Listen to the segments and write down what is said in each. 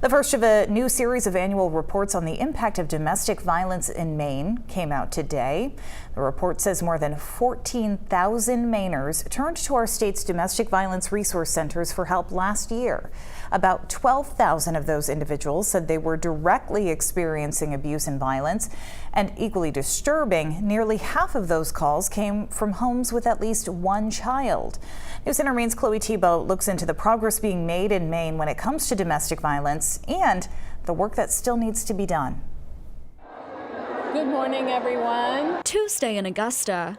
The first of a new series of annual reports on the impact of domestic violence in Maine came out today. The report says more than 14,000 Mainers turned to our state's domestic violence resource centers for help last year. About 12,000 of those individuals said they were directly experiencing abuse and violence. And equally disturbing, nearly half of those calls came from homes with at least one child. News Center Maine's Chloe Thibault looks into the progress being made in Maine when it comes to domestic violence and the work that still needs to be done. Good morning, everyone. Tuesday in Augusta.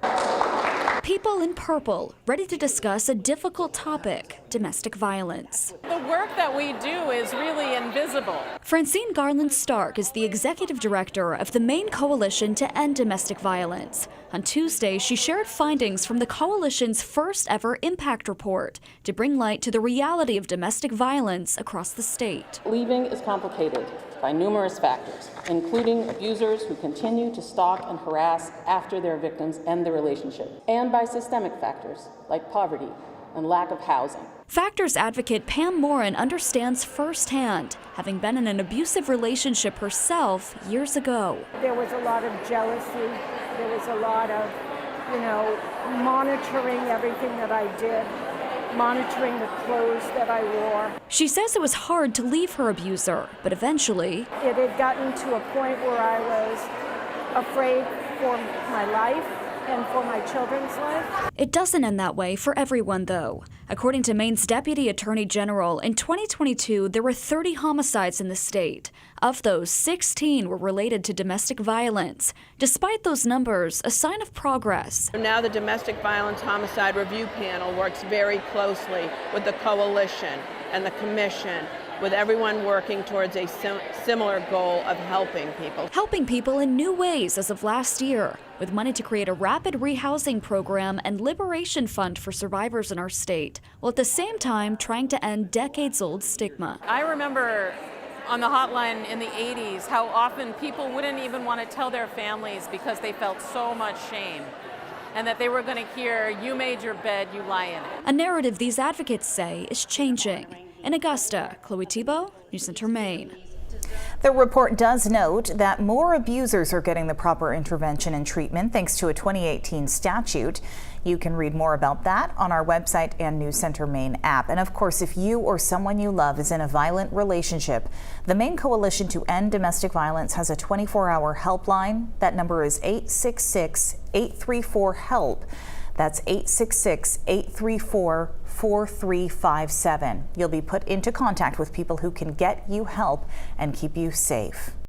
People in purple, ready to discuss a difficult topic, domestic violence. The work that we do is really invisible. Francine Garland-Stark is the executive director of the Maine Coalition to End Domestic Violence. On Tuesday, she shared findings from the coalition's first ever impact report to bring light to the reality of domestic violence across the state. Leaving is complicated by numerous factors, including abusers who continue to stalk and harass after their victims end the relationship, and by systemic factors like poverty and lack of housing. Factors advocate Pam Morin understands firsthand, having been in an abusive relationship herself years ago. There was a lot of jealousy. There was a lot of, monitoring everything that I did, monitoring the clothes that I wore. She says it was hard to leave her abuser, but eventually it had gotten to a point where I was afraid for my life and for my children's life. It doesn't end that way for everyone, though. According to Maine's Deputy Attorney General, in 2022, there were 30 homicides in the state. Of those, 16 were related to domestic violence. Despite those numbers, a sign of progress. Now the Domestic Violence Homicide Review Panel works very closely with the Coalition and the Commission, with everyone working towards a similar goal of helping people. Helping people in new ways as of last year, with money to create a rapid rehousing program and liberation fund for survivors in our state, while at the same time trying to end decades-old stigma. I remember on the hotline in the 80s how often people wouldn't even want to tell their families because they felt so much shame, and that they were going to hear, "You made your bed, you lie in it." A narrative these advocates say is changing. In Augusta, Chloe Thibault, News Center, Maine. The report does note that more abusers are getting the proper intervention and treatment thanks to a 2018 statute. You can read more about that on our website and News Center Maine app. And of course, if you or someone you love is in a violent relationship, the Maine Coalition to End Domestic Violence has a 24-hour helpline. That number is 866-834-HELP. That's 866-834-4357. You'll be put into contact with people who can get you help and keep you safe.